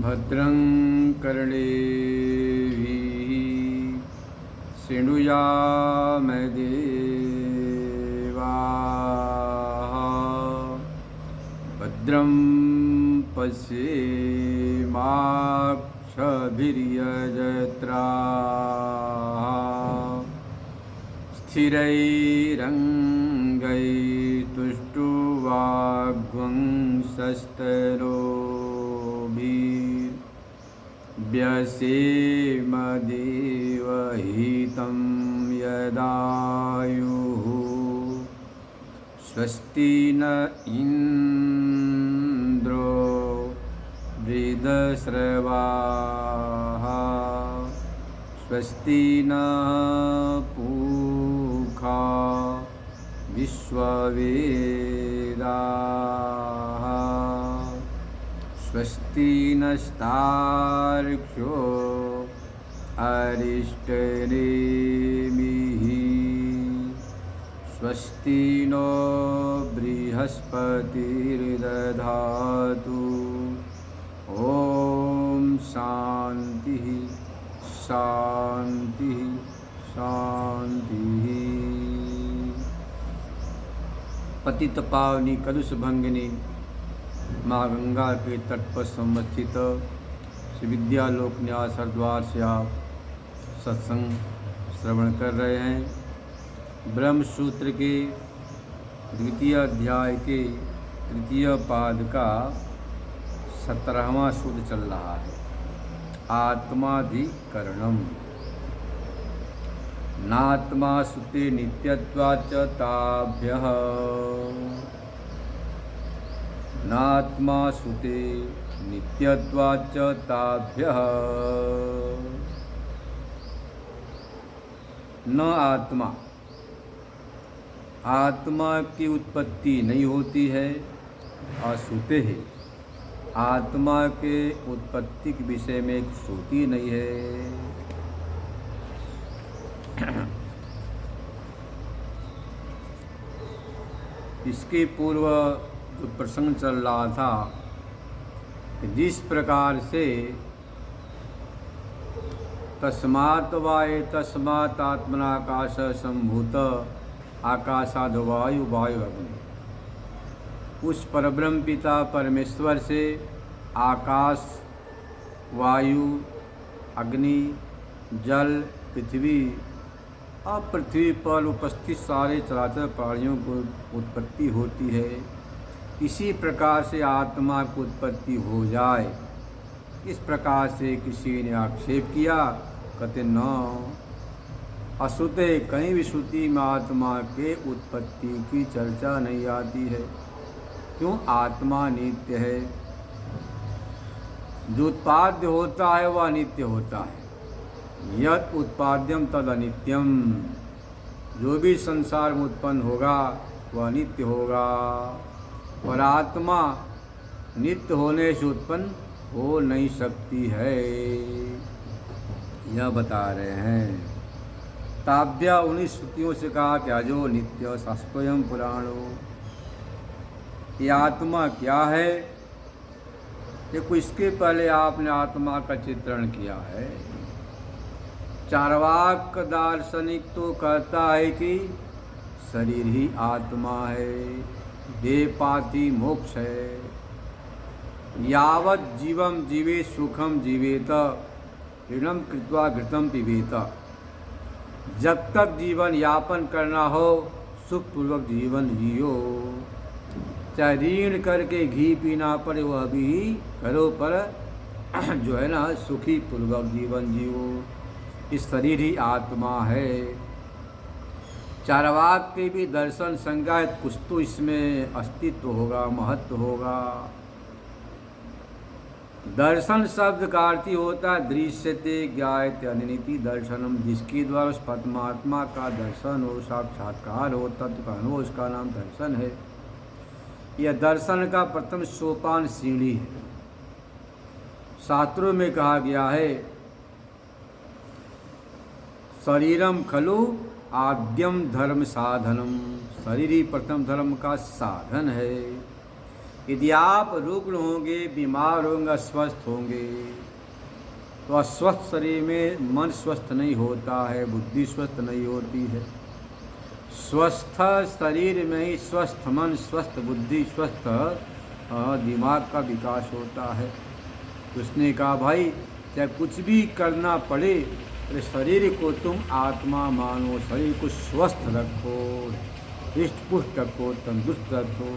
भद्रं कर्णेभिः शृणुयामदेवाः भद्रं पश्येमाक्षभिर्यजत्राः स्थिरैरङ्गैस्तुष्टुवाग्वंशस्तनोभिर्व्यसेमदेवहितं यदायुः स्वस्ति न इन्द्रो वृद्धश्रवाः स्वस्ति न पूषा विश्ववेदाः स्वस्ति नस्तार्क्ष्यो अरिष्टनेमिः स्वस्ति नो बृहस्पतिर्दधातु ॐ शान्तिः शान्तिः शान्तिः। पतित पावनी कलुष भंगिनी माँ गंगा के तट पर संवस्थित श्री विद्यालोक न्यास हरिद्वार से आप सत्संग श्रवण कर रहे हैं। ब्रह्म सूत्र के द्वितीय अध्याय के तृतीय पाद का 17वां सूत्र चल रहा है, आत्माधिकरणम। नात्मा सुते नित्यत्वाच्च ताभ्यः नात्मा सुते नित्यत्वाच्च ताभ्यः न आत्मा, आत्मा की उत्पत्ति नहीं होती है। असुते है, आत्मा के उत्पत्ति के विषय में एक श्रुति नहीं है। इसके पूर्व जो प्रसंग चल रहा था, जिस प्रकार से तस्मात् वाये तस्मात् आत्मनाकाश संभूत आकाशाद वायु वायु अग्नि, उस परब्रह्म पिता परमेश्वर से आकाश, वायु, अग्नि, जल, पृथ्वी और पृथ्वी पर उपस्थित सारे चराचर प्राणियों को उत्पत्ति होती है। इसी प्रकार से आत्मा की उत्पत्ति हो जाए, इस प्रकार से किसी ने आक्षेप किया। कहते न अश्रुते, कहीं भी श्रुति में आत्मा के उत्पत्ति की चर्चा नहीं आती है। क्यों? आत्मा नित्य है। जो उत्पाद्य होता है वह नित्य होता है। यत् उत्पाद्यम तद अनित्यम, जो भी संसार में उत्पन्न होगा वह नित्य होगा। और आत्मा नित्य होने से उत्पन्न हो नहीं सकती है, यह बता रहे हैं। ताभ्या, उन्हीं श्रुतियों से कहा क्या जो नित्य शास्त्रयम पुराणो, ये आत्मा क्या है। देखो, इसके पहले आपने आत्मा का चित्रण किया है। चार्वाक दार्शनिक तो कहता है कि शरीर ही आत्मा है, देहपाति मोक्ष है। यावत् जीवम जीवे सुखम जीवेत, ऋणम कृत्वा घृतम पिबेत। जब तक जीवन यापन करना हो सुखपूर्वक जीवन जियो। चाहे ऋण करके घी पीना पड़े वह भी करो, पर जो है ना सुखी पूर्वक जीवन जियो। इस शरीर ही आत्मा है। चार्वाक के भी दर्शन संज्ञात, कुछ तो इसमें अस्तित्व होगा, महत्व होगा। दर्शन शब्द का अर्थ होता है दृश्यते ज्ञायते अनिति दर्शनम, जिसके द्वारा उस परमात्मा का दर्शन हो, साक्षात्कार हो, तत्व का अनुभव, उसका नाम दर्शन है। यह दर्शन का प्रथम सोपान सीढ़ी है। शास्त्रों में कहा गया है शरीरम खलु आद्यम धर्म साधनम, शरीर ही प्रथम धर्म का साधन है। यदि आप रुग्ण होंगे, बीमार होंगे, अस्वस्थ होंगे, तो अस्वस्थ शरीर में मन स्वस्थ नहीं होता है, बुद्धि स्वस्थ नहीं होती है। स्वस्थ शरीर में ही स्वस्थ मन, स्वस्थ बुद्धि, स्वस्थ दिमाग का विकास होता है। उसने कहा भाई चाहे कुछ भी करना पड़े, तो शरीर को तुम आत्मा मानो, शरीर को स्वस्थ रखो, हृष्ट पुष्ट रखो, तंदुरुस्त रखो।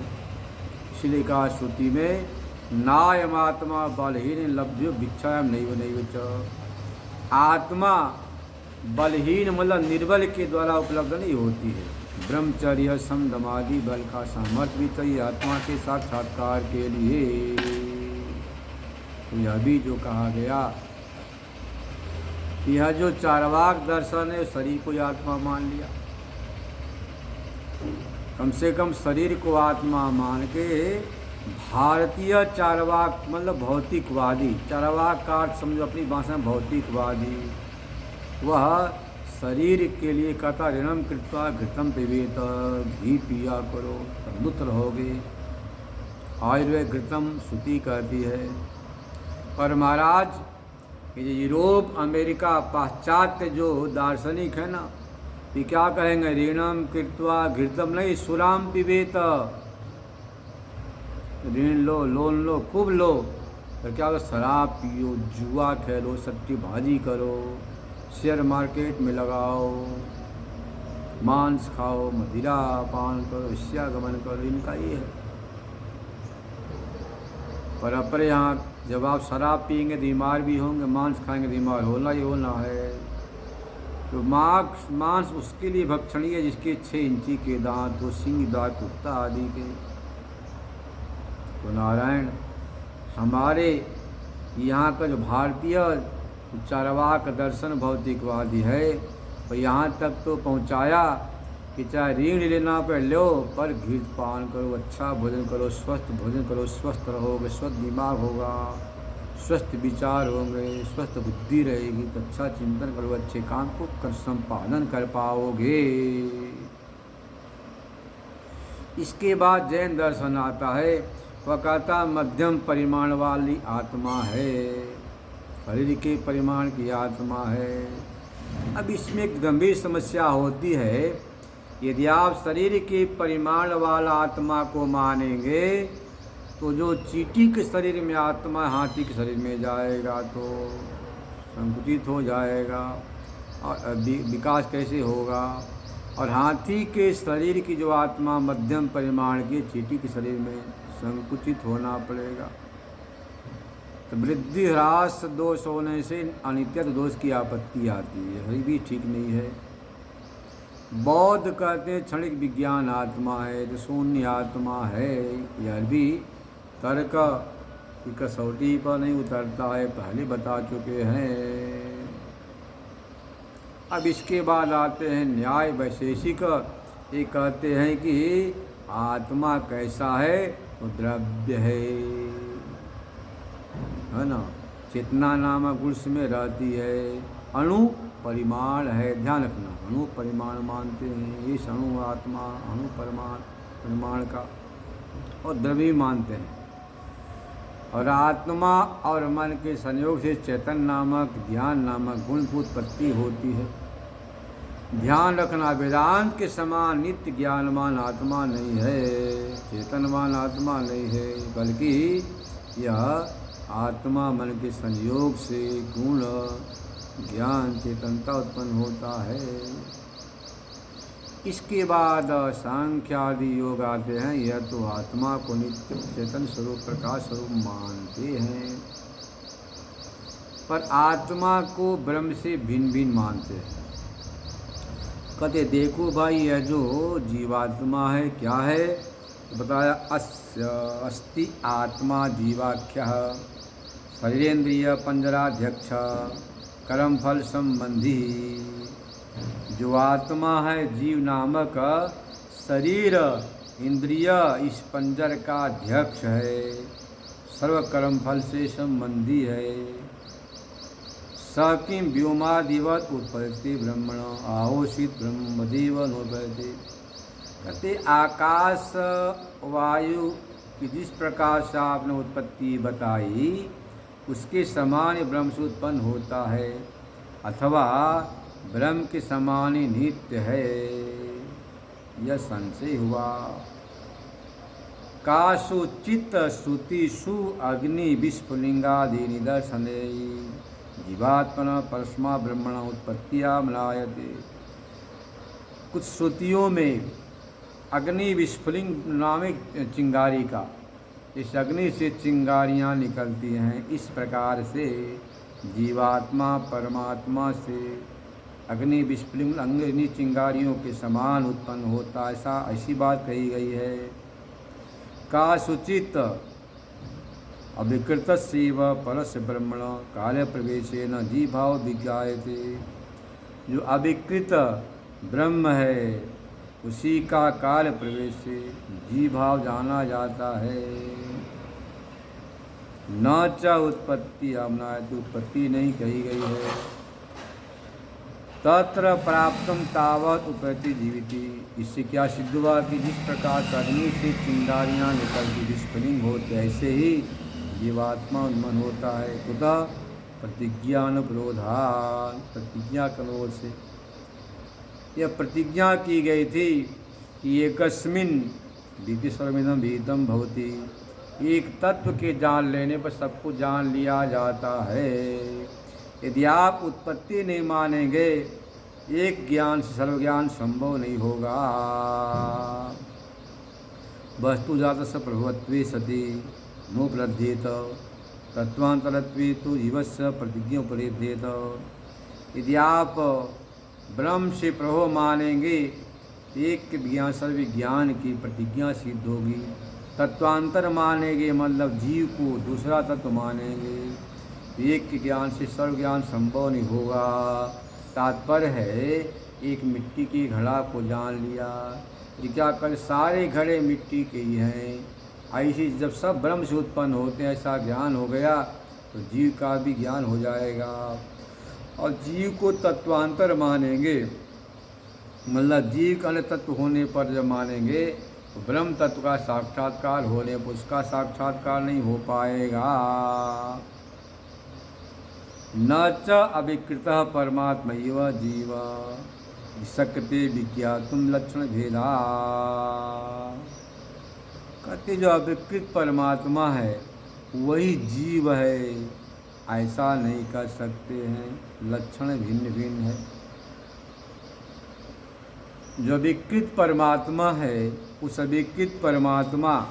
इसलिए कहा श्रुति में नायमात्मा बलहीन लभ्यो भिक्षायाम नैव च। आत्मा बलहीन मतलब निर्बल के द्वारा उपलब्ध नहीं होती है। ब्रह्मचर्य समदमादि बल का सामर्थ्य भी चाहिए आत्मा के साक्षात्कार के लिए। तो यह भी जो कहा गया, यह जो चार्वाक दर्शन है, शरीर को आत्मा मान लिया। कम से कम शरीर को आत्मा मान के भारतीय चार्वाक मतलब भौतिकवादी, चार्वाक का अर्थ समझो अपनी भाषा में भौतिकवादी, वह शरीर के लिए कहता ऋणम कृत्वा घृतम पिबेत, घी पिया करो तंदुरुस्त रहोगे। आयुर्वेद घृतम श्रुति कहती है। पर महाराज ये यूरोप, अमेरिका, पाश्चात्य जो दार्शनिक है ना, ये क्या कहेंगे, ऋणम कृत्वा घृतम नहीं, सुराम पिबेत, ऋण लो, लोन लो, खूब लो, तो क्या शराब पियो, जुआ खेलो, सट्टीबाजी करो, शेयर मार्केट में लगाओ, मांस खाओ, मदिरा पान करो, वेश्यागमन करो, इनका ये है। पर अपने यहाँ जब आप शराब पियेंगे बीमार भी होंगे, मांस खाएंगे बीमार होना ही होना है। तो मांस उसके लिए भक्षणीय जिसके 6 इंची के दांत हो, सिंह, दांत, कुत्ता आदि के। तो नारायण हमारे यहाँ का जो भारतीय चार्वाक दर्शन भौतिकवादी है, तो यहाँ तक तो पहुँचाया कि चाहे ऋण लेना पे लो, पर घृत पान करो, अच्छा भोजन करो, स्वस्थ भोजन करो, स्वस्थ रहोगे, स्वस्थ दिमाग होगा, स्वस्थ विचार होंगे, स्वस्थ बुद्धि रहेगी, तो अच्छा चिंतन करो, अच्छे काम को कर संपादन कर पाओगे। इसके बाद जैन दर्शन आता है। वह कहता मध्यम परिमाण वाली आत्मा है, शरीर के परिमाण की आत्मा है। अब इसमें एक गंभीर समस्या होती है, यदि आप शरीर के परिमाण वाला आत्मा को मानेंगे, तो जो चींटी के शरीर में आत्मा हाथी के शरीर में जाएगा तो संकुचित हो जाएगा, और विकास कैसे होगा। और हाथी के शरीर की जो आत्मा मध्यम परिमाण की, चींटी के शरीर में संकुचित होना पड़ेगा। तो वृद्धि ह्रास दोष होने से अनित्य दोष की आपत्ति आती है, यही भी ठीक नहीं है। बौद्ध कहते हैं क्षणिक विज्ञान आत्मा है, जो शून्य आत्मा है। यह भी तर्क की कसौटी पर नहीं उतरता है, पहले बता चुके हैं। अब इसके बाद आते हैं न्याय वैशेषिक। ये कहते हैं कि आत्मा कैसा है, वो द्रव्य है ना, चेतना नामक गुण में रहती है, अणु परिमाण है। ध्यान रखना, अणु परिमाण मानते हैं, ये अणु आत्मा अणु परिमाण का, और द्रव्य मानते हैं। और आत्मा और मन के संयोग से चेतन नामक ज्ञान नामक गुण की उत्पत्ति होती है। ध्यान रखना, वेदांत के समान नित्य ज्ञानवान आत्मा नहीं है, चेतनवान आत्मा नहीं है, बल्कि यह आत्मा मन के संयोग से गुण ज्ञान चेतनता उत्पन्न होता है। इसके बाद सांख्य आदि योग आते हैं। यह तो आत्मा को नित्य चेतन स्वरूप प्रकाश स्वरूप मानते हैं, पर आत्मा को ब्रह्म से भिन्न भिन्न मानते हैं। कहते देखो भाई, यह जो जीवात्मा है क्या है, तो बताया अस्ति आत्मा जीवाख्यः शरीरेन्द्रिय पंजराध्यक्ष कर्म फल संबंधी। जो आत्मा है जीव नामक शरीर इंद्रिय इस पंजर का अध्यक्ष है, सर्व कर्म फल से संबंधी है। स किं व्योमादिवत उत्पत्ति ब्रह्मण आहोषित ब्रह्मदेव नोपयते। कहते आकाश वायु कि जिस प्रकार से आपने उत्पत्ति बताई उसके समान ही ब्रह्म से उत्पन्न होता है, अथवा ब्रह्म के समान ही नित्य है, यह संशय हुआ। कासु चित्त श्रुतिषु अग्नि विस्फुलिंगादि निदर्शने जीवात्मना परस्मा ब्रह्मण उत्पत्तिया मलायते। कुछ श्रुतियों में अग्नि विस्फुलिंग नामक चिंगारी का, इस अग्नि से चिंगारियाँ निकलती हैं, इस प्रकार से जीवात्मा परमात्मा से अग्नि विस्फुलिंग अग्नि चिंगारियों के समान उत्पन्न होता, ऐसी बात कही गई है। का सुचित अभिकृत शिव परस ब्रह्मण काल प्रवेशेन जीभाव विज्ञायते। जो अभिकृत ब्रह्म है उसी का काल प्रवेश से जीभाव जाना जाता है। न च उत्पत्ति अमनायत, उत्पत्ति नहीं कही गई है। तत्र प्राप्तम तावत उपैति जीविति। इससे क्या सिद्ध हुआ कि जिस प्रकार अग्नि से चिंगारियाँ निकलती विस्फुलिंग होते, ऐसे ही जीवात्मा उन्मन होता है। कुतः प्रतिज्ञानुरोधान, प्रतिज्ञा करोध से। यह प्रतिज्ञा की गई थी कि एकस्मिन् द्वितीय सर्वमिदं विहितं भवति। एक तत्व के जान लेने पर सबको जान लिया जाता है। यदि आप उत्पत्ति नहीं मानेंगे, एक ज्ञान से सर्वज्ञान संभव नहीं होगा। वस्तुजातस्य प्रभवत्वे सति नोपलभ्येत तत्वान्तरत्वे तो जीवस्य प्रतिज्ञोपलभ्येत। यदि आप ब्रह्म से प्रभव मानेंगे, एक ज्ञान सर्वज्ञान की प्रतिज्ञा सिद्ध होगी। तत्वांतर मानेंगे मतलब जीव को दूसरा तत्व मानेंगे, एक के ज्ञान से सर्व ज्ञान संभव नहीं होगा। तात्पर्य है एक मिट्टी की घड़ा को जान लिया, क्या कर सारे घड़े मिट्टी के ही हैं। ऐसे जब सब ब्रह्म से उत्पन्न होते हैं, ऐसा ज्ञान हो गया तो जीव का भी ज्ञान हो जाएगा। और जीव को तत्वांतर मानेंगे मतलब जीव का अन्य तत्व होने पर जब मानेंगे तो ब्रह्म तत्व का साक्षात्कार होने पर उसका साक्षात्कार नहीं हो पाएगा। न च अविकृतः परमात्मैव जीव शक्यते विज्ञातुं लक्षण भेदा। कहते जो अविकृत परमात्मा है वही जीव है, ऐसा नहीं कर सकते हैं, लक्षण भिन्न भिन्न है। जो विकृत परमात्मा है उस अविकृत परमात्मा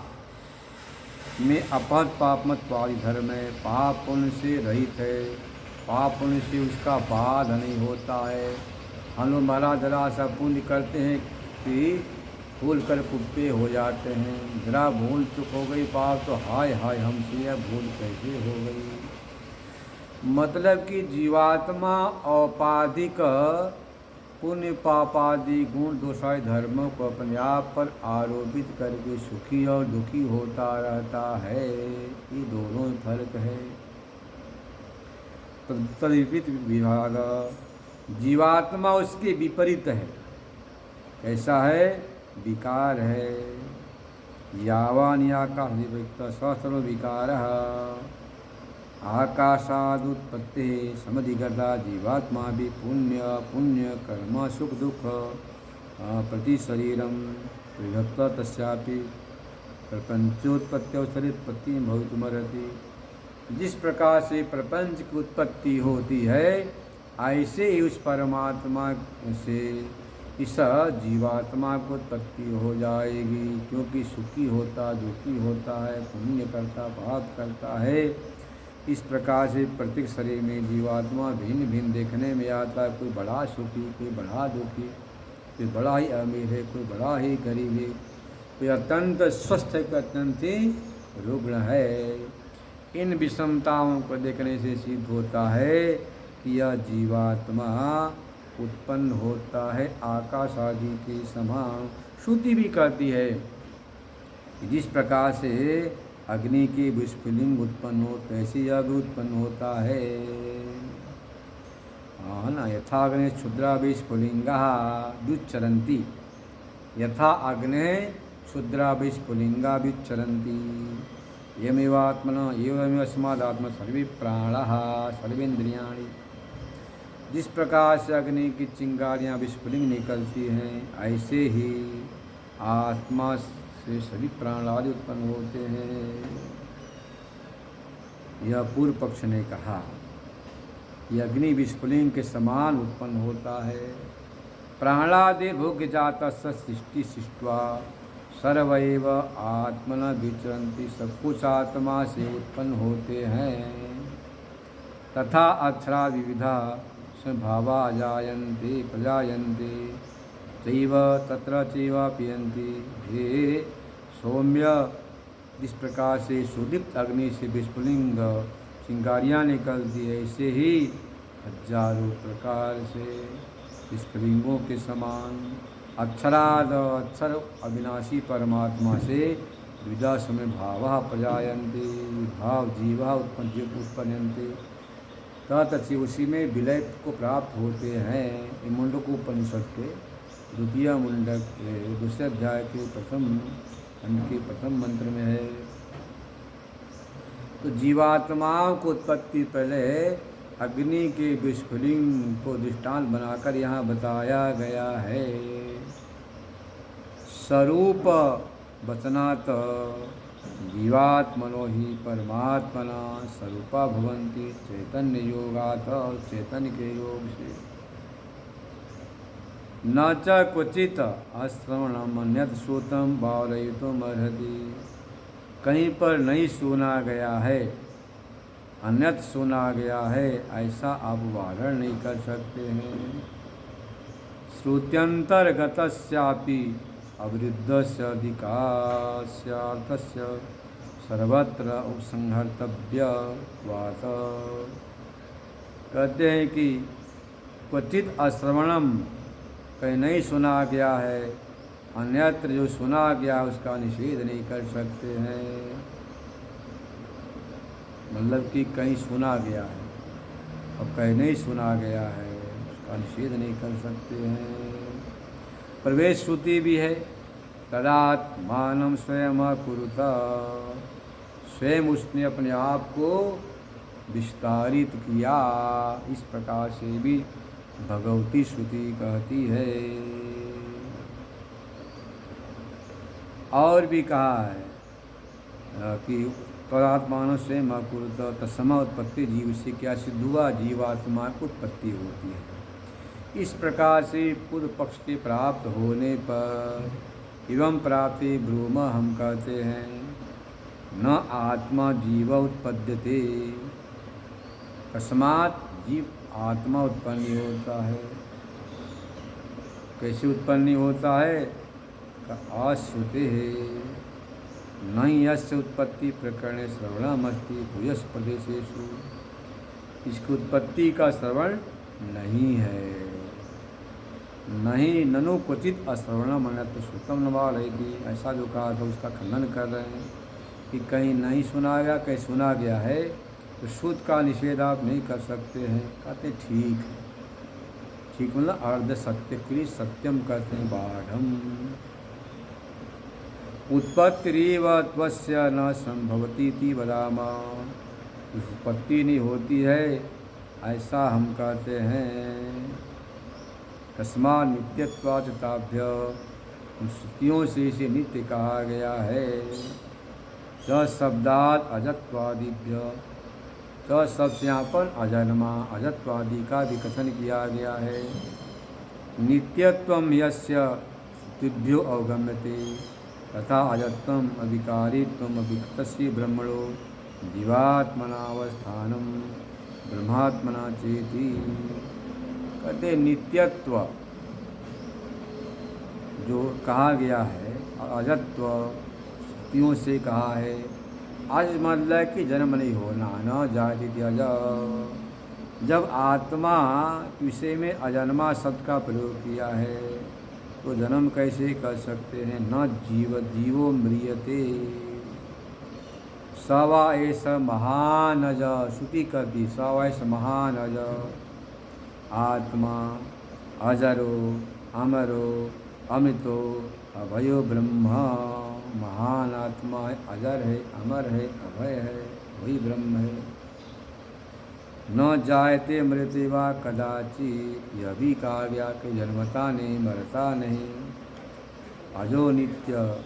में अपहत पापमत्वादि धर्म है, पाप पुण्य से रहित है। पाप पुण्य से उसका बाध नहीं होता है। हम लोग मरा जरा सा पुण्य करते हैं कि भूल कर कुप्पे हो जाते हैं। जरा भूल चुक हो गई पाप तो हाय हाय हमसे यह भूल कैसे हो गई। मतलब कि जीवात्मा औपाधिक पुण्य पापादि गुण दोषादि धर्मों को अपने आप पर आरोपित करके सुखी और दुखी होता रहता है। ये दोनों ही फर्क है। तद्विपरीत विभाग, जीवात्मा उसके विपरीत है। ऐसा है विकार है। यावान आकाशदिव्यक्त सहस्रो विकार आकाशादुत्पत्ति समधिगता जीवात्मा भी पुण्य पुण्य कर्म सुख दुख प्रति शरीरम विभक्त तस्यापि प्रपंचोत्पत्ति शरीरोत्पत्ति भवितुमर्हति। जिस प्रकार से प्रपंच की उत्पत्ति होती है, ऐसे ही उस परमात्मा से इस जीवात्मा को उत्पत्ति हो जाएगी। क्योंकि सुखी होता दुखी होता है, पुण्य करता पाप करता है। इस प्रकार से प्रत्येक शरीर में जीवात्मा भिन्न भिन्न देखने में आता है। कोई बड़ा सुखी, कोई बड़ा दुखी, कोई बड़ा ही अमीर है, कोई बड़ा ही गरीब है, कोई अत्यंत स्वस्थ है, कोई अत्यंत ही रुग्ण है। इन विषमताओं को देखने से सिद्ध होता है कि यह जीवात्मा उत्पन्न होता है आकाश आदि के समान। श्रुति भी कहती है जिस प्रकार से अग्नि के विस्फुलिंग उत्पन्न हो तैसे यह भी उत्पन्न होता है। हाँ ना, यथा अग्नि क्षुद्रा विस्फुलिंगा व्युच्चरन्ति। यथा अग्नि क्षुद्रा विस्फुलिंगा विचरन्ति यमेवात्मना एवमेवस्मादात्मा सर्वे प्राणाः सर्वेन्द्रियाणि। जिस प्रकार से अग्नि की चिंगारियाँ विस्फुलिंग निकलती हैं, ऐसे ही आत्मा से सभी प्राण आदि उत्पन्न होते हैं। यह पूर्व पक्ष ने कहा, यह अग्नि विस्फुलिंग के समान उत्पन्न होता है। प्राणादि भोग्य जाता सृष्टि सृष्टवा सर्वैव आत्मना विचरन्ति। सब कुछ आत्मा से उत्पन्न होते हैं। तथा अक्षरा विविधा स्वभावा जायन्ते प्रजायन्ते चैव तत्र चैव पियन्ति। हे सौम्य, जिस प्रकार से सुदीप्त अग्नि से विस्फुलिंग चिंगारियाँ निकलती है, ऐसे ही हजारों प्रकार से विस्फुलिंगों के समान अक्षराद अक्षर अविनाशी परमात्मा से विविधा समय भाव प्रजायन्ते भाव जीवा उत्पन्नते तथि उसी में विलय को प्राप्त होते हैं। ये मुंडकोपनिषद के द्वितीय मुंडक के दूसरे अध्याय के प्रथम खंड के प्रथम मंत्र में है। तो जीवात्माओं को उत्पत्ति पहले अग्नि के विस्फुलिंग को दृष्टांत बनाकर यहाँ बताया गया है। स्वरूप वचनात् जीवात्मनो ही परमात्मना स्वरूपा भवन्ति चैतन्य योगात्, चैतन्य के योग से। न च क्वचित् अश्रवणम् अन्यत् श्रुतं वारयितुम् अर्हति। कहीं पर नहीं सुना गया है, अन्यत् सुना गया है, ऐसा आप वारण नहीं कर सकते हैं। श्रुत्यंतर्गतस्यापि अवरुद्धस्य अधिकास्यार्थस्य सर्वत्र उपसंहर्तव्यत्वात्। कहते हैं कि क्वचित अश्रवणम, कहीं नहीं सुना गया है, अन्यत्र जो सुना गया उसका निषेध नहीं कर सकते हैं। मतलब कि कहीं सुना गया है और कहीं नहीं सुना गया है, उसका निषेध नहीं कर सकते हैं। प्रवेश श्रुति भी है, तदात्मानं स्वयं कुरुत। स्वयं उसने अपने आप को विस्तारित किया, इस प्रकार से भी भगवती श्रुति कहती है। और भी कहा है कि तदात्मानं स्वयं कुरुत तस्मा उत्पत्ति जीव से क्या सिद्ध हुआ, जीवात्मा की उत्पत्ति होती है। इस प्रकार से पूर्व पक्ष के प्राप्त होने पर एवं प्राप्ति ब्रूम हम कहते हैं, न आत्मा जीव उत्पद्यते। कस्मात् जीव आत्मा उत्पन्न होता है। कैसे उत्पन्न होता है? आश्रुते नहीं यस्य उत्पत्ति प्रकरणे श्रवणमस्ति भूयस प्रदेशेषु। इसकी उत्पत्ति का श्रवण नहीं है। नहीं ननु क्वचित अश्रवणम अन्यत्र श्रुतम न वारयति। ऐसा जो कहा था उसका खंडन कर रहे हैं कि कहीं नहीं सुना गया, कहीं सुना गया है, तो श्रुत का निषेध आप नहीं कर सकते हैं। कहते ठीक है, ठीक मतलब अर्ध सत्य के लिए सत्यम कहते हैं बाढ़। उत्पत्तिरेव त्वस्य न संभवती इति वदामः। उत्पत्ति नहीं होती है ऐसा हम कहते हैं। तस्मात् नित्यत्वात् ताभ्य, उन श्रुतियों से इसे नित्य कहा गया है। च शब्दात् अजत्वादिभ्य, च शब्द से यहाँ पर अजन्मा अजत्वादि का भी कथन किया गया है। नित्यत्वं यस्य श्रुतिभ्यो अवगम्यते तथा अजत्वम् अविकारित्वम् अविक्तस्य ब्रह्मणो जीवात्मनावस्थानं ब्रह्मात्मना चेति। कहते नित्यत्व जो कहा गया है, अजत्व श्रुतियों से कहा है। अज मतलब कि जन्म नहीं होना, न जाति अज। जब आत्मा विषय में अजन्मा शब्द का प्रयोग किया है तो जन्म कैसे कर सकते हैं? न जीवो म्रियते। स वा एष महान अज, श्रुति कर दी, स वा एष महान अज। आत्मा अजरो अमरो अमृतो अभयो ब्रह्मा, महान आत्मा है, अजर है, अमर है, अभय है, वही ब्रह्म है। न जायते मृते वा कदाचि, यह भी कहा गया कि जन्मता नहीं, मरता नहीं। अजो नित्य,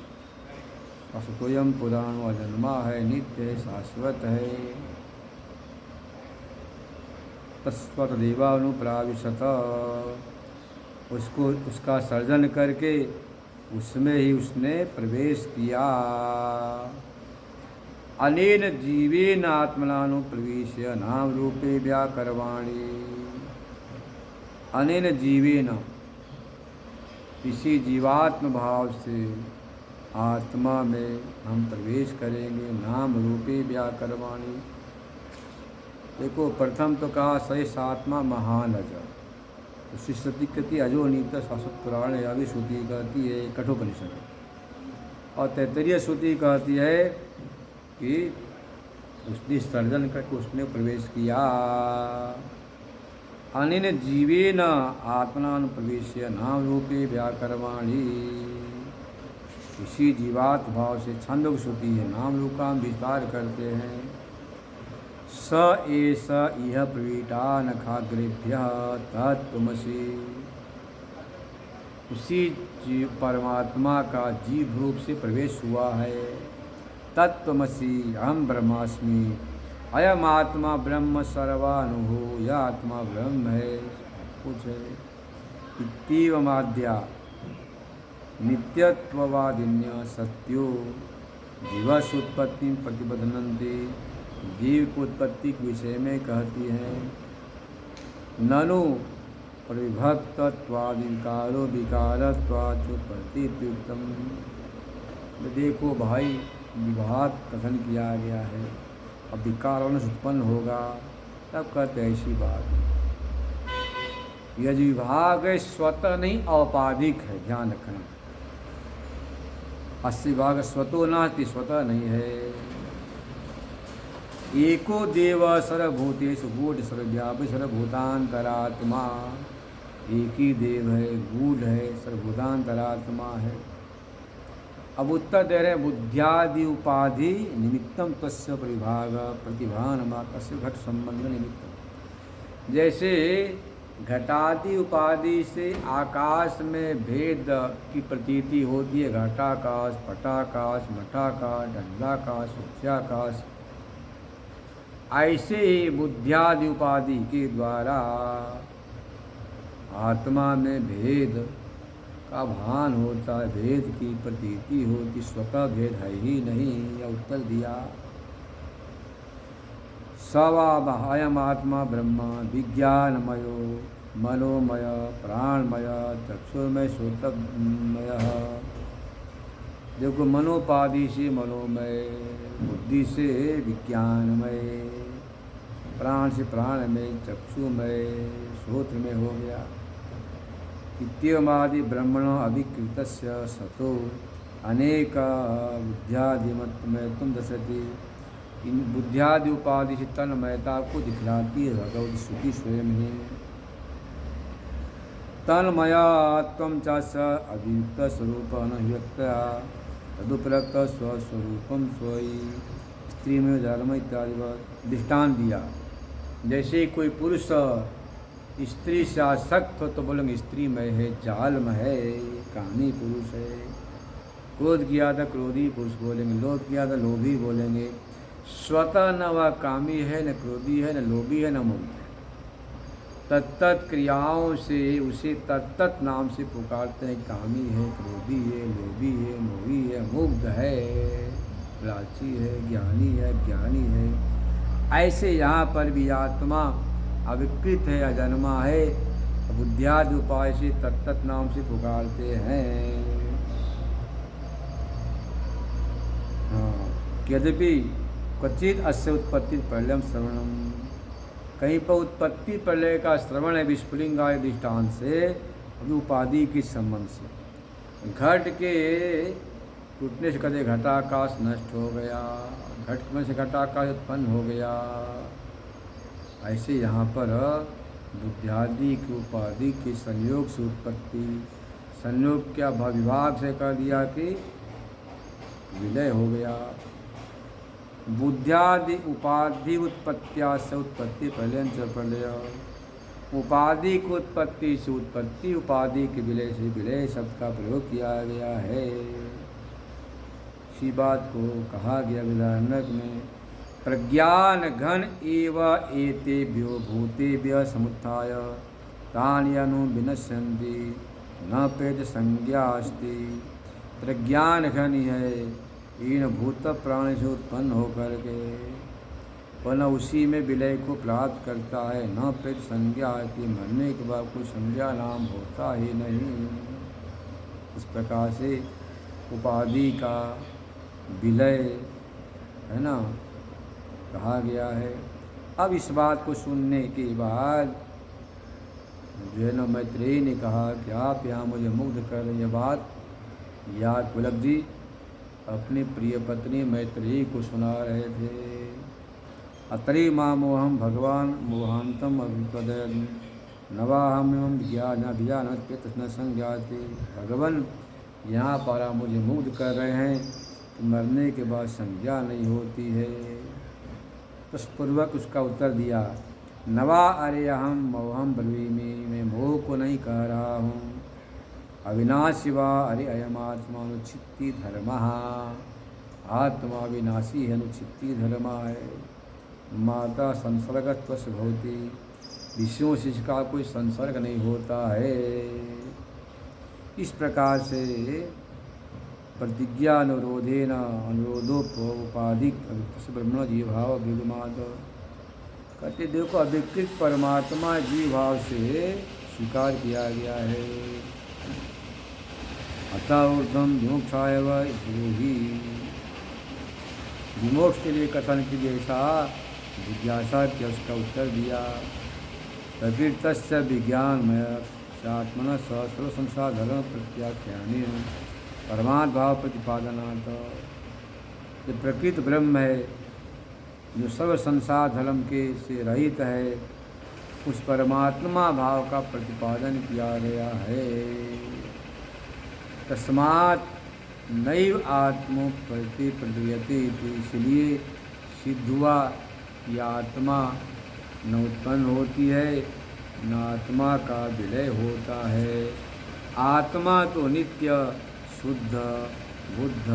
असतोयम पुराणो, अजन्मा है, नित्य है, शाश्वत है। तस्वतदेवानुप्राविशत, उसको उसका सर्जन करके उसमें ही उसने प्रवेश किया। अनेन जीवेन आत्मनानुप्रविश्य नाम रूपे व्याकरवाणी। अनेन जीवेन, इसी जीवात्म भाव से आत्मा में हम प्रवेश करेंगे, नाम रूपे व्याकरवाणी। देखो, प्रथम तो कहा सहिष आत्मा महान अज, उसकी श्रुति कहती है अजो नित्य शाश्वत पुराण। अभी श्रुति कहती है कठोपनिषद, और तैत्तरीय श्रुति कहती है कि उसने सर्जन करके उसने प्रवेश किया। अनेन जीवेन आत्मनानुप्रवेश्य नाम रूपे व्याकरवाणी। इसी जीवात्म भाव से छंदों की श्रुति है, नाम रूप का हम विस्तार करते हैं। स एष इह प्रवीटा नखाग्रेभ्यः तत्त्वमसि। उसी परमात्मा का जीव रूप से प्रवेश हुआ है। तत्त्वमसि अहम ब्रह्मास्मि, अयम आत्मा ब्रह्म सर्वानुभू, यह आत्मा ब्रह्म है, कुछ है। इत्येवमाद्या नित्यत्ववादिन्य सत्यो जीवस्य उत्पत्ति प्रतिबध्नन्ति। जीव की उत्पत्ति के विषय में कहती है। ननु प्रविभक्तत्वादिकारो विकारत्वाचुत्पत्तित्युक्तम। देखो भाई, विभाग कथन किया गया है, अब विकार होने से उत्पन्न होगा, तब कहते ऐसी बात है। यह जो विभाग है स्वतः नहीं, औपाधिक है, ध्यान रखना। अस्य विभाग स्वतो नास्ति, स्वतः नहीं है। एको देव सर्वभूतेषु गूढ़ सर्वव्यापी सर्वभूतांतरात्मा। एक ही देव है, गूढ़ है, सर्वभूतांतरात्मा है। अब उत्तर दे रहे बुद्ध्यादि उपाधि निमित्तम तस्य परिभाग प्रतिभानमाकस्य घट संबंध निमित्तम। जैसे घटादि उपाधि से आकाश में भेद की प्रतीति होती है, घटाकाश, पटाकाश, मठाकाश, दंडाकाश, उच्चाकाश, ऐसे ही बुद्ध्यादि उपाधि के द्वारा आत्मा में भेद का भान होता है, भेद की प्रतीति होती, स्वतः भेद है ही नहीं। यह उत्तर दिया। सवायम आत्मा ब्रह्म विज्ञानमयो मनोमय प्राणमय चक्षुर्मय श्रोतमय। देखो, मनोपाधि से मनोमय, बुद्धि से विज्ञानमय, प्राण से प्राणमय, चक्षुमय, श्रोत्र में हो गया। इत्येवमादि ब्रह्मणो अभिकृतस्य सतो अनेक बुद्ध्यादिमत्मय तुम दर्शति। इन बुद्ध्यादि उपाधि से तन्मयता को दिखलाती है भगवत श्रुति स्वयं ही। तन्मया त्वं च स अभियुक्त स्वरूप अनभिव्यक्तया तदुपलक्त स्वस्वरूपम स्वयि। स्त्री में जालम इत्यादि दृष्टान दिया। जैसे कोई पुरुष स्त्री से आसक्त हो तो बोलेंगे स्त्री में है, जाल में है, कामी पुरुष है। क्रोध किया था क्रोधी पुरुष बोलेंगे, लोभ किया था लोभी बोलेंगे। स्वतः न वह कामी है, न क्रोधी है, न लोभी है, न मुग्ध है। तत्त क्रियाओं से उसे तत्त नाम से पुकारते हैं। कामी है, क्रोधी है, लोभी है, मोही है, मुग्ध है, लालची है, ज्ञानी है, ज्ञानी है। ऐसे यहाँ पर भी आत्मा अविकृत है, अजन्मा है, बुद्ध्यादि उपाय से तत्त नाम से पुकारते हैं। हाँ, यद्यपि क्वचित अस्य उत्पत्ति प्रलयम श्रवणम, कहीं पर उत्पत्ति प्रलय का श्रवण है विस्फुलिंगाय दृष्टांत से, उपाधि के संबंध से। घट के टूटने से कदे घटाकाश नष्ट हो गया, घट में से घटाकाश उत्पन्न हो गया। ऐसे यहाँ पर बुद्ध्यादि की उपाधि के संयोग से उत्पत्ति, संयोग क्या विभाग से कर दिया कि विलय हो गया। बुद्ध्यादि उपाधि उत्पत्तिया से उत्पत्ति प्रलयन से प्रलय, उपाधि की उत्पत्ति से उत्पत्ति, उपाधि के विलय से विलय शब्द का प्रयोग किया गया है। इसी बात को कहा गया बृहदारण्यक में, प्रज्ञान घन एव एतेभ्यो भूतेभ्यः समुत्थाय तानि अनु विनश्यन्ति न पेद संज्ञा अस्ति। प्रज्ञान घन है इन भूत प्राण से उत्पन्न होकर के पुनः उसी में विलय को प्राप्त करता है। न पेद संज्ञा आती, मरने के बाद कोई संज्ञा नाम होता ही नहीं। इस प्रकार से उपाधि का विलय है ना कहा गया है। अब इस बात को सुनने के बाद जो है ना मैत्रेयी ने कहा कि आप यहाँ मुझे मुग्ध कर रहे, यह बात याद पुलक जी अपनी प्रिय पत्नी मैत्रेयी को सुना रहे थे। अतरी माँ मोहम भगवान मोहांतम अभिपदयन् नवाहम एवं ज्ञानत न संज्ञाते। भगवान यहाँ पर मुझे मुग्ध कर रहे हैं कि मरने के बाद संज्ञा नहीं होती है। तत्पूर्वक उसका उत्तर दिया, नवा अरे अहम मोहम ब्रवीमि, मैं मोह को नहीं कह रहा हूँ। अविनाशी वा अरे अयम आत्मा अनुच्छित्ति धर्म, आत्मा विनाशी है, अनुच्छित्ति धर्म है। माता संसर्गत्व से भवती, विषयों से इसका कोई संसर्ग नहीं होता है। इस प्रकार से प्रतिज्ञा अनुरोधेन अनुरोधोपाधिक ब्रह्मण जीव भाव विगमाद, कहते देखो अविकृत परमात्मा जीव भाव से स्वीकार किया गया है। अतः ऊर्ध्वम विमोक्षाय ही, विमोक्ष के लिए कथन की जैसा जिज्ञासा के उसका उत्तर दिया। प्रकृतस्य विज्ञानमय आत्मन सर्व संसार धर्म प्रत्याख्यानी परमात्म भाव प्रतिपादनात्, ये प्रकृत ब्रह्म है जो सर्व संसार धर्म के से रहित है, उस परमात्मा भाव का प्रतिपादन किया गया है। तस्मात् नैव आत्मो प्रतिप्रदीयते, इसलिए सिद्ध हुआ कि आत्मा न उत्पन्न होती है न आत्मा का विलय होता है। आत्मा तो नित्य शुद्ध बुद्ध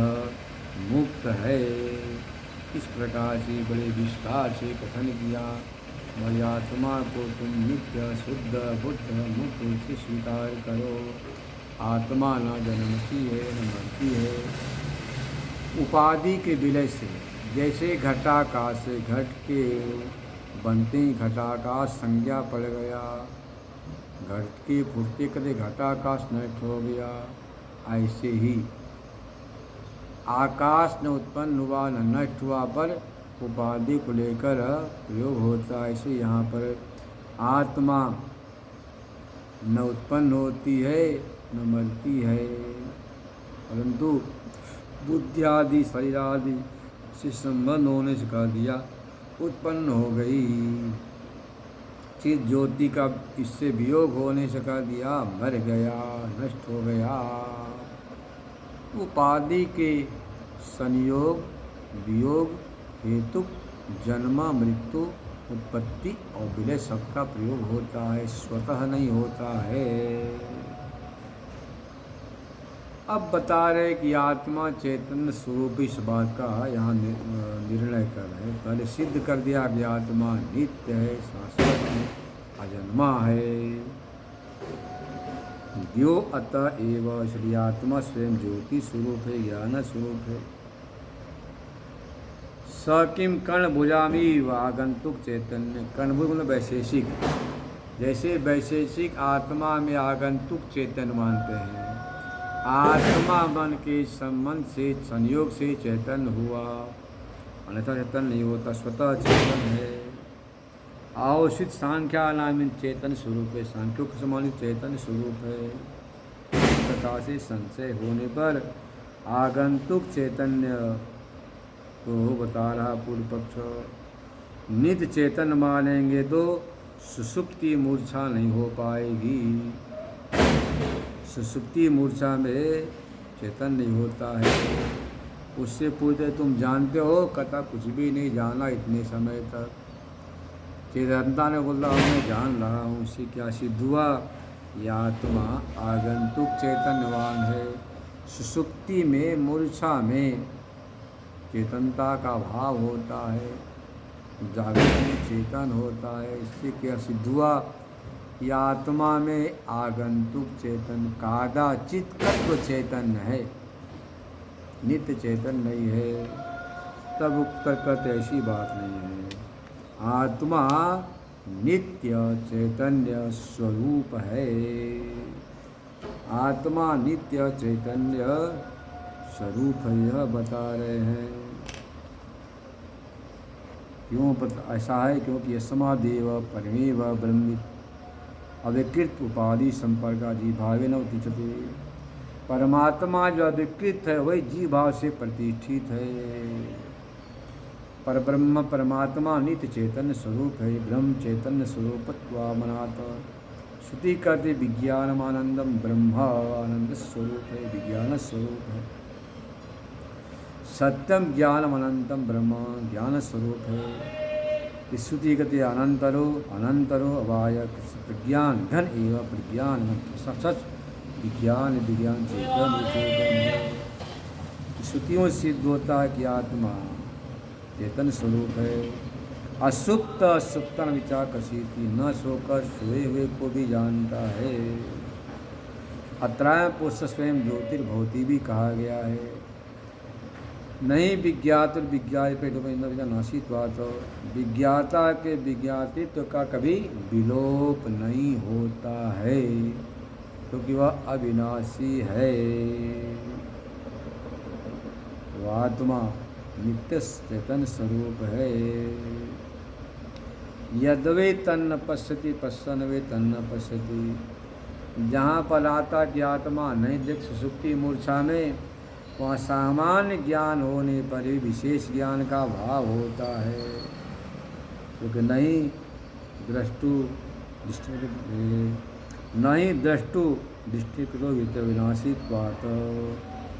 मुक्त है। इस प्रकार से बड़े विस्तार से कथन किया। वही आत्मा को तुम नित्य शुद्ध बुद्ध मुक्त से स्वीकार करो। आत्मा न जन्मती है न मरती है। उपाधि के विलय से, जैसे घटाकाश से घट के बनते ही घटाकाश संज्ञा पड़ गया, घट के फुटते कदे घटाकाश नष्ट हो गया, ऐसे ही आकाश न उत्पन्न हुआ न नष्ट हुआ पर उपाधि को लेकर प्रयोग होता है। ऐसे यहाँ पर आत्मा न उत्पन्न होती है न मरती है, परंतु बुद्धि आदि शरीर आदि से संबंध होने से कह दिया उत्पन्न हो गई। चित ज्योति का इससे वियोग होने से कह दिया मर गया, नष्ट हो गया। उपाधि के संयोग वियोग हेतु जन्म मृत्यु उत्पत्ति और विलय सबका प्रयोग होता है, स्वतः नहीं होता है। अब बता रहे कि आत्मा चैतन्य स्वरूप इस बात का यहाँ निर्णय कर रहे। पहले सिद्ध कर दिया कि आत्मा नित्य है, शाश्वत है, अजन्मा है। द्यो अतः एव, इसलिए आत्मा स्वयं ज्योति स्वरूप है, ज्ञान स्वरूप है। स किम कर्ण भुजामी आगंतुक चैतन्य, कर्ण मतलब वैशेषिक, जैसे वैशेषिक आत्मा में आगंतुक चैतन्य मानते हैं, आत्मा मन के संबंध से संयोग से चैतन्य हुआ, अन्यथा चैतन्य नहीं होता, स्वतः चैतन्य है। आवश्यक सांख्या नाम चैतन्य स्वरूप है, सांख्यों के समान चैतन्य स्वरूप है। इस प्रकार से संशय होने पर आगंतुक चैतन्य को बता रहा पूर्व पक्ष। नित्य चैतन्य मानेंगे तो सुषुप्ति मूर्छा नहीं हो पाएगी। सुसुप्ति मूर्छा में चेतन नहीं होता है। उससे पूछते तुम जानते हो? कहता कुछ भी नहीं जाना इतने समय तक। चेतनता ने बोला मैं जान रहा हूँ। उससे क्या सिद्ध हुआ? यह आत्मा आगंतुक चैतन्यवान है। सुसुप्ति में मूर्छा में चेतनता का भाव होता है, जागृत में चेतन होता है। इससे क्या सिद्ध हुआ? यह आत्मा में आगंतुक चेतन कादाचित तत्व चैतन्य है, नित्य चेतन नहीं है। तब उत्तर कहते ऐसी बात नहीं है। आत्मा नित्य चैतन्य स्वरूप है। आत्मा नित्य चैतन्य स्वरूप है, यह बता रहे हैं। क्यों ऐसा है? क्योंकि यस्मादेव परमेव ब्रह्म अविकृत उपाधि संपर्कादि भावे न उच्यते। परमात्मा जो अविकृत है वही जीव भाव से प्रतिष्ठित है। परब्रह्म परमात्मा नित्य चैतन्य स्वरूप है, ब्रह्म चैतन्य स्वरूपत्वामनात्। श्रुति कहते विज्ञानमानंदम ब्रह्म आनंद स्वरूप है, विज्ञान स्वरूप है। सत्यम ज्ञानम अनंतम ब्रह्म ज्ञान स्वरूप है। श्रुति कहते अनंतरो अनंतरो अवाय प्रज्ञान घन एवं प्रज्ञान सच विज्ञान विज्ञान चेतन है। श्रुतियों से सिद्ध होता है कि आत्मा चेतन स्वरूप है। असुप्त सुप्तन विचार कसीति, न सोकर सोए हुए को भी जानता है। अत्राय पुरुष स्वयं ज्योतिर्भवती भी कहा गया है। नहीं विज्ञात नाशित बात हो। विज्ञाता के विज्ञातित्व का कभी विलोप नहीं होता है, क्योंकि वह अविनाशी है। वह आत्मा नित्य चेतन स्वरूप है। यद्वे तन्न पश्यति पश्यन वे तन्न पश्यति। जहाँ पर आता कि आत्मा नहीं देख सुसुप्ति मूर्छा में, वहाँ सामान्य ज्ञान होने पर ही विशेष ज्ञान का भाव होता है। क्योंकि नहीं द्रष्टु दृष्टिकृतो विनाशित्वात्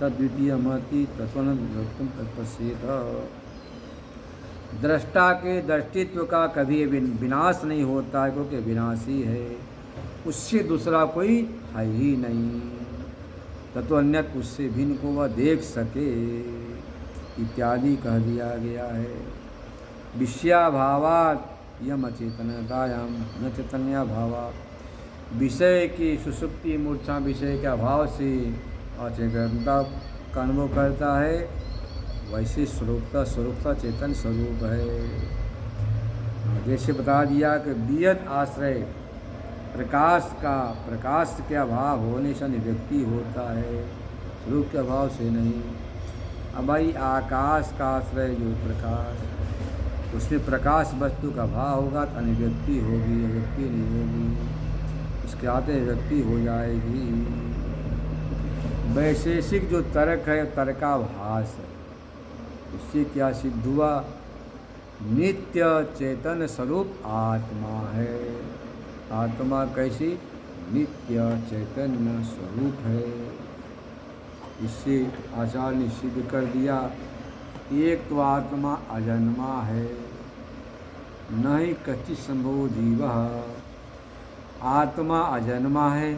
तद्वितीय महति तत्वनत्वं तत्पश्येत। दृष्टा के दृष्टित्व का कभी विनाश नहीं होता है, क्योंकि विनाशी है, उससे दूसरा कोई है ही नहीं। तत्वन्यत उससे भिन्न को वह देख सके इत्यादि कह दिया गया है। विषयाभावात् यम अचेतनतायाम न चैतन्याभावात्। विषय की सुसुप्ति मूर्छा विषय के अभाव से अचेतनता का अनुभव करता है, वैसे स्वरूपता चेतन स्वरूप है। जैसे बता दिया कि बियद आश्रय प्रकाश के अभाव होने से अभिव्यक्ति होता है, स्वरूप के अभाव से नहीं। अब भाई आकाश का आश्रय जो प्रकाश, उसमें प्रकाश वस्तु का भाव होगा तो अभिव्यक्ति होगी, अभिव्यक्ति नहीं होगी, उसके आते अभिव्यक्ति हो जाएगी। वैशेषिक जो तर्क है तर्काभास है। इससे क्या सिद्ध हुआ? नित्य चेतन स्वरूप आत्मा है। आत्मा कैसी? नित्य चैतन्य स्वरूप है। इससे आचार्य ने सिद्ध कर दिया, एक तो आत्मा अजन्मा है, न ही कच्चित् संभवो जीवः। आत्मा अजन्मा है,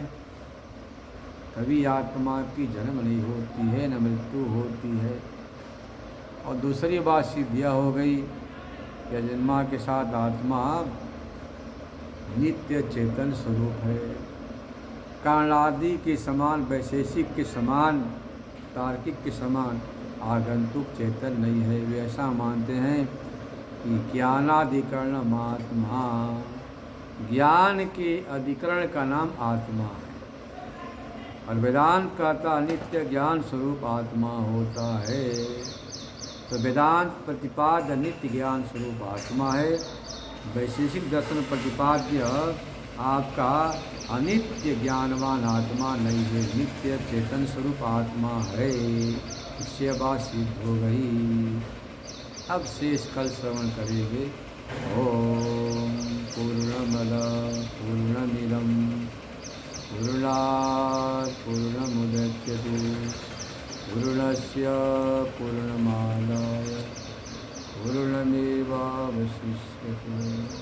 कभी आत्मा की जन्म नहीं होती है, न मृत्यु होती है। और दूसरी बात सिद्ध यह हो गई कि अजन्मा के साथ आत्मा नित्य चेतन स्वरूप है। कारणादि के समान, वैशेषिक के समान, तार्किक के समान आगंतुक चेतन नहीं है। वे ऐसा मानते हैं कि ज्ञानाधिकरण आत्मा, ज्ञान के अधिकरण का नाम आत्मा है। और वेदांत कहता नित्य ज्ञान स्वरूप आत्मा होता है। तो वेदांत प्रतिपाद्य नित्य ज्ञान स्वरूप आत्मा है। वैशेषिक दर्शन प्रतिपाद्य आपका अनित्य ज्ञानवान आत्मा नहीं है, नित्य चेतन स्वरूप आत्मा है। इससे बात सिद्ध हो गई। अब शेष कल श्रवण करेंगे। ओम पूर्णमद पूर्णमिदं पूर्णात् पूर्णस्य पूर्णमादाय पूर्णमेवावशिष्यते।